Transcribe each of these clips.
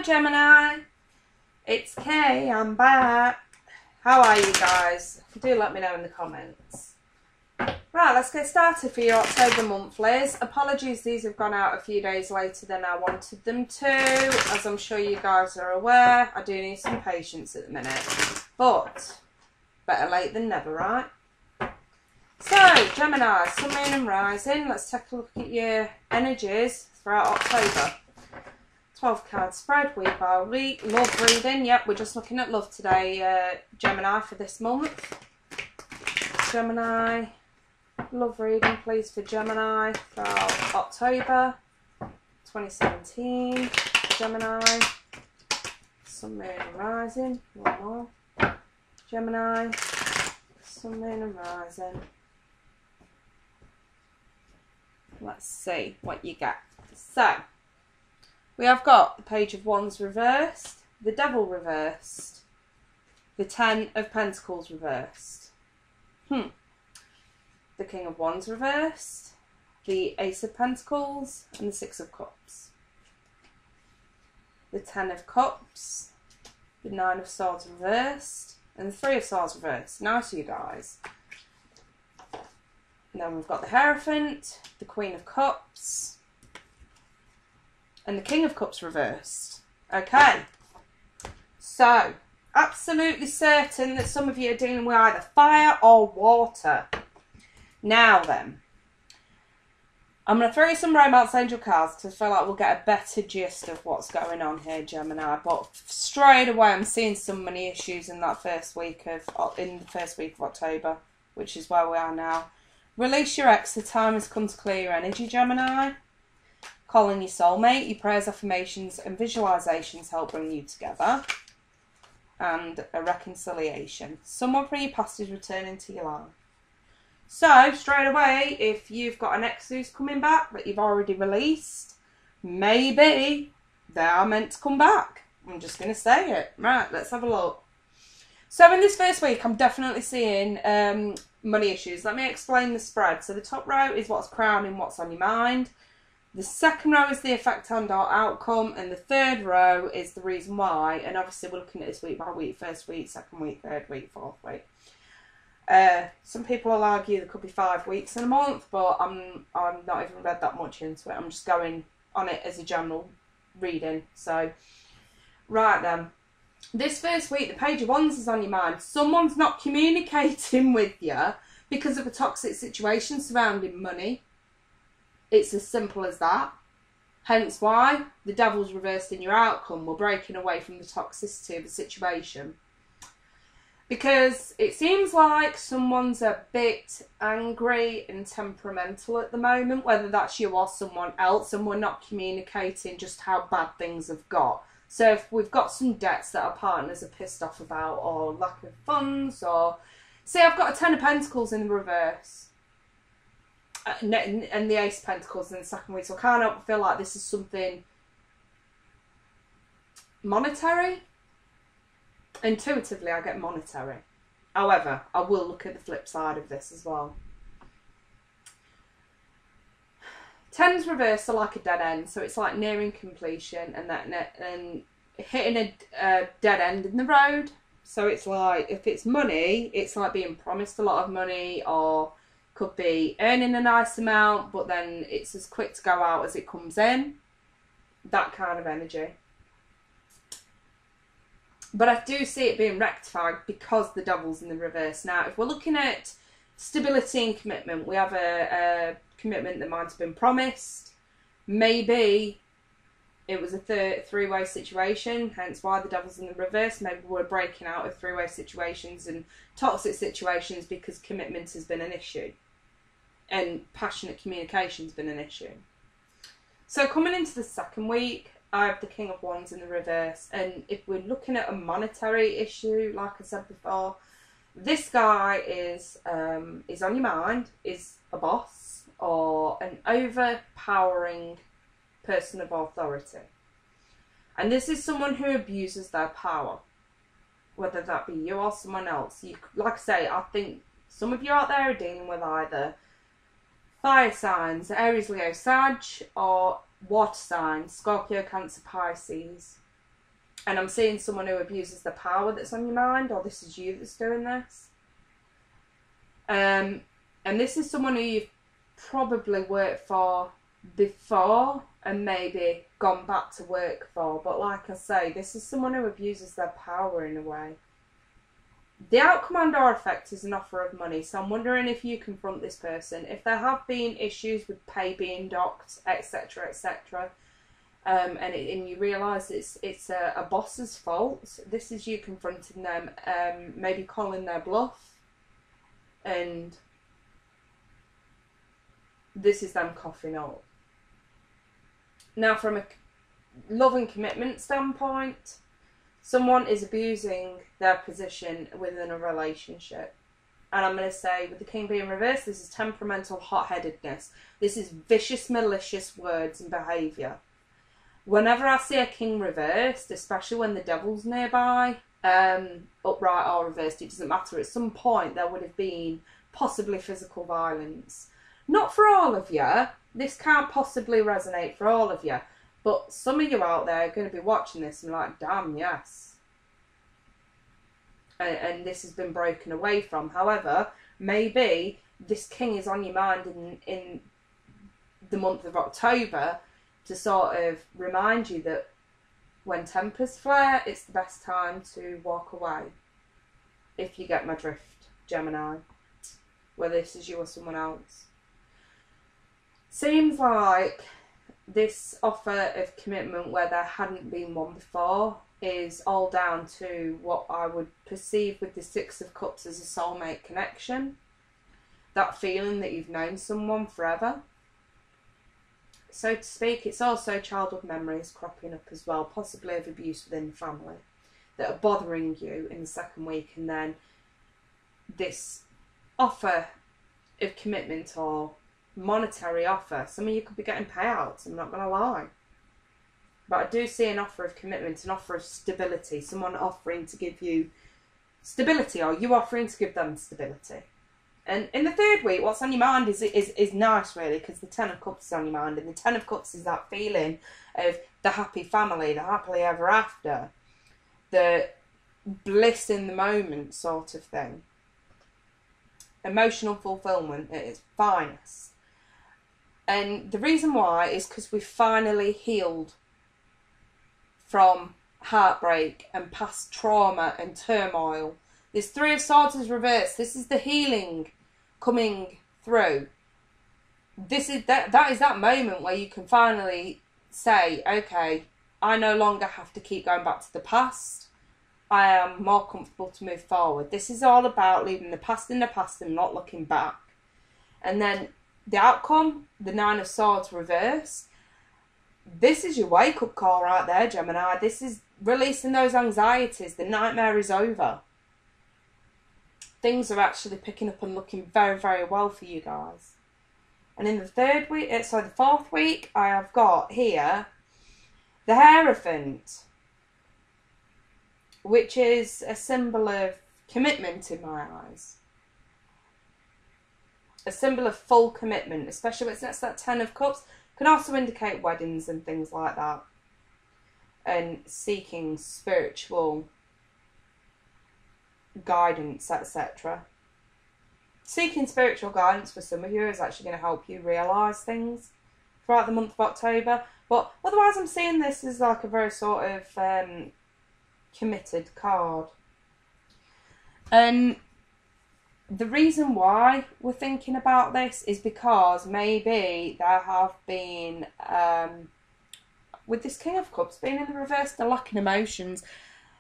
Hi Gemini, it's Kay, I'm back. How are you guys? Do let me know in the comments. Right, let's get started for your October monthlies. Apologies, these have gone out a few days later than I wanted them to. As I'm sure you guys are aware, I do need some patience at the minute. But, better late than never, right? So, Gemini, Sun, Moon and Rising. Let's take a look at your energies throughout October. 12 card spread, week by week. Love reading. Yep, we're just looking at love today, Gemini, for this month. Gemini, love reading, please, for Gemini for October 2017. Gemini, Sun, Moon and Rising. One more. Gemini, Sun, Moon and Rising. Let's see what you get. So, we have got the Page of Wands reversed, the Devil reversed, the Ten of Pentacles reversed, the King of Wands reversed, the Ace of Pentacles, and the Six of Cups. The Ten of Cups, the Nine of Swords reversed, and the Three of Swords reversed. Nice, you guys. And then we've got the Hierophant, the Queen of Cups, and the King of Cups reversed. Okay, so absolutely certain that some of you are dealing with either fire or water. Now then, I'm going to throw you some Romance Angel cards to feel like we'll get a better gist of what's going on here, Gemini. But straight away, I'm seeing some money issues in that first week of October, which is where we are now. Release your ex. The time has come to clear your energy, Gemini. Calling your soulmate. Your prayers, affirmations and visualizations help bring you together. And a reconciliation. Someone from your past is returning to your life. So, straight away, if you've got an ex who's coming back that you've already released, maybe they are meant to come back. I'm just going to say it. Right, let's have a look. So, in this first week, I'm definitely seeing money issues. Let me explain the spread. So, the top row is what's crowning, what's on your mind. The second row is the effect and or outcome, and the third row is the reason why. And obviously we're looking at this week by week, first week, second week, third week, fourth week. Some people will argue there could be 5 weeks in a month, but I'm not even read that much into it. I'm just going on it as a general reading. So, right then. This first week, the Page of Wands is on your mind. Someone's not communicating with you because of a toxic situation surrounding money. It's as simple as that. Hence why the Devil's reversed in your outcome. We're breaking away from the toxicity of the situation. Because it seems like someone's a bit angry and temperamental at the moment, whether that's you or someone else, and we're not communicating just how bad things have got. So if we've got some debts that our partners are pissed off about, or lack of funds, or... See, I've got a Ten of Pentacles in the reverse. And the Ace of Pentacles in the second week. So I kind of feel like this is something monetary. Intuitively, I get monetary. However, I will look at the flip side of this as well. Tens reversed are like a dead end. So it's like nearing completion and hitting a dead end in the road. So it's like, if it's money, it's like being promised a lot of money, or could be earning a nice amount, but then it's as quick to go out as it comes in. That kind of energy. But I do see it being rectified because the Devil's in the reverse. Now, if we're looking at stability and commitment, we have a commitment that might have been promised. Maybe it was a three-way situation, hence why the Devil's in the reverse. Maybe we're breaking out of three-way situations and toxic situations because commitment has been an issue. And passionate communication has been an issue. So coming into the second week, I have the King of Wands in the reverse. And if we're looking at a monetary issue, like I said before, this guy is on your mind, is a boss or an overpowering person of authority. And this is someone who abuses their power, whether that be you or someone else. Like I say, I think some of you out there are dealing with either fire signs, Aries, Leo, Sag, or water signs, Scorpio, Cancer, Pisces. And I'm seeing someone who abuses the power that's on your mind, or this is you that's doing this. And this is someone who you've probably worked for before and maybe gone back to work for. But like I say, this is someone who abuses their power in a way. The outcome and/or effect is an offer of money. So I'm wondering if you confront this person. If there have been issues with pay being docked, etc., etc., and you realise it's a boss's fault, this is you confronting them, maybe calling their bluff, and this is them coughing up. Now, from a love and commitment standpoint, someone is abusing their position within a relationship. And I'm going to say, with the king being reversed, this is temperamental hot-headedness. This is vicious, malicious words and behaviour. Whenever I see a king reversed, especially when the devil's nearby, upright or reversed, it doesn't matter. At some point, there would have been possibly physical violence. Not for all of you. This can't possibly resonate for all of you. But some of you out there are going to be watching this and like, damn, yes. And this has been broken away from. However, maybe this king is on your mind in the month of October to sort of remind you that when tempers flare, it's the best time to walk away. If you get my drift, Gemini. Whether this is you or someone else. Seems like this offer of commitment where there hadn't been one before is all down to what I would perceive with the Six of Cups as a soulmate connection. That feeling that you've known someone forever. So to speak, it's also childhood memories cropping up as well, possibly of abuse within the family, that are bothering you in the second week, and then this offer of commitment or monetary offer. Some of you could be getting payouts, I'm not going to lie. But I do see an offer of commitment, an offer of stability, someone offering to give you stability, or you offering to give them stability. And in the third week, what's on your mind is nice, really, because the Ten of Cups is on your mind, and the Ten of Cups is that feeling of the happy family, the happily ever after, the bliss in the moment sort of thing. Emotional fulfillment at its finest. And the reason why is because we've finally healed from heartbreak and past trauma and turmoil. This Three of Swords is reversed. This is the healing coming through. This is that is that moment where you can finally say, okay, I no longer have to keep going back to the past. I am more comfortable to move forward. This is all about leaving the past in the past and not looking back. And then the outcome, the Nine of Swords reverse. This is your wake-up call right there, Gemini. This is releasing those anxieties. The nightmare is over. Things are actually picking up and looking very, very well for you guys. And in the the fourth week, I have got here the Hierophant, which is a symbol of commitment in my eyes. A symbol of full commitment, especially when it's next to that Ten of Cups. Can also indicate weddings and things like that. And seeking spiritual guidance, etc. Seeking spiritual guidance for some of you is actually going to help you realise things throughout the month of October. But otherwise I'm seeing this as like a very sort of committed card. And the reason why we're thinking about this is because maybe there have been, with this King of Cups being in the reverse, the lacking emotions.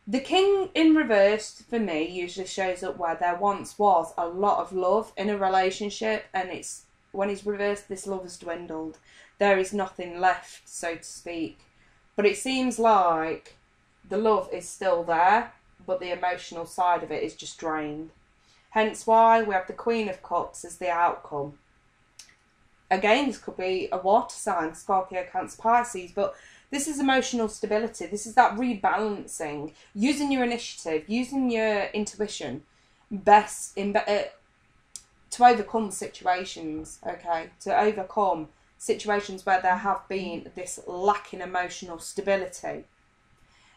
The King in reverse, for me, usually shows up where there once was a lot of love in a relationship, and it's when he's reversed, this love has dwindled. There is nothing left, so to speak. But it seems like the love is still there, but the emotional side of it is just drained. Hence why we have the Queen of Cups as the outcome. Again, this could be a water sign, Scorpio, Cancer, Pisces, but this is emotional stability. This is that rebalancing, using your initiative, using your intuition to overcome situations, okay? To overcome situations where there have been this lack in emotional stability.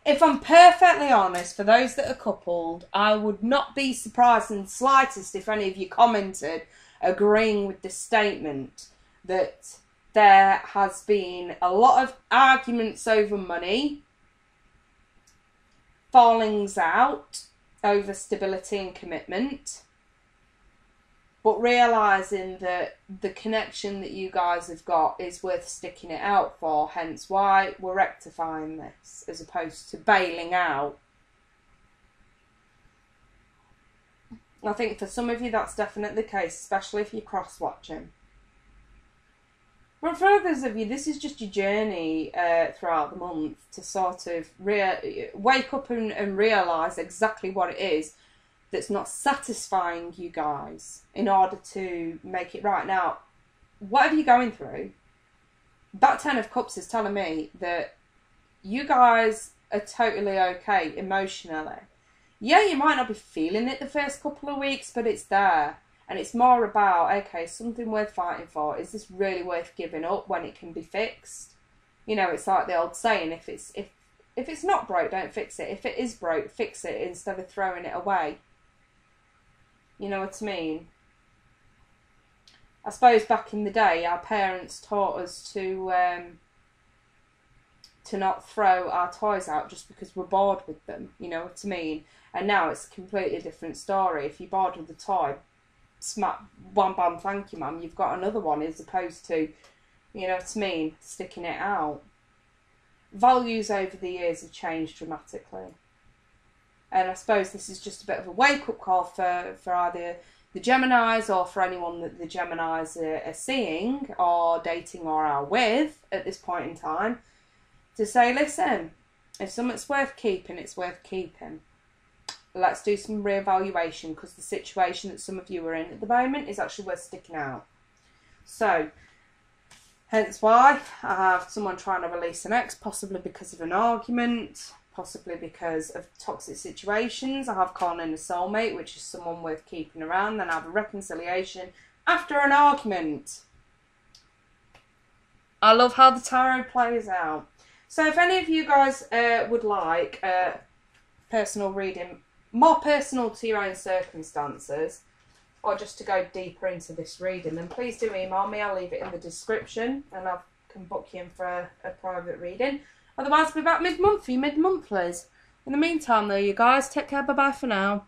If I'm perfectly honest, for those that are coupled, I would not be surprised in the slightest if any of you commented agreeing with this statement that there has been a lot of arguments over money, fallings out over stability and commitment, but realising that the connection that you guys have got is worth sticking it out for, hence why we're rectifying this as opposed to bailing out. I think for some of you that's definitely the case, especially if you're cross-watching. But for others of you, this is just your journey throughout the month to sort of wake up and realise exactly what it is that's not satisfying you guys in order to make it right. Now, whatever you're going through, that 10 of Cups is telling me that you guys are totally okay emotionally. Yeah, you might not be feeling it the first couple of weeks, but it's there. And it's more about, okay, something worth fighting for. Is this really worth giving up when it can be fixed? You know, it's like the old saying, if it's not broke, don't fix it. If it is broke, fix it instead of throwing it away. You know what I mean? I suppose back in the day, our parents taught us to not throw our toys out just because we're bored with them. You know what I mean? And now it's a completely different story. If you're bored with a toy, smack, one bam, thank you, mum, you've got another one, as opposed to, you know what I mean, sticking it out. Values over the years have changed dramatically. And I suppose this is just a bit of a wake-up call for either the Geminis or for anyone that the Geminis are seeing or dating or are with at this point in time, to say, listen, if something's worth keeping, it's worth keeping. Let's do some reevaluation, because the situation that some of you are in at the moment is actually worth sticking out. So, hence why I have someone trying to release an ex, possibly because of an argument, possibly because of toxic situations. I have calling in a soulmate, which is someone worth keeping around. Then I have a reconciliation after an argument. I love how the tarot plays out. So if any of you guys would like a personal reading, more personal to your own circumstances, or just to go deeper into this reading, then please do email me. I'll leave it in the description and I can book you in for a private reading. Otherwise, I'll be back mid-month for you mid-monthlies. In the meantime though, you guys, take care, bye-bye for now.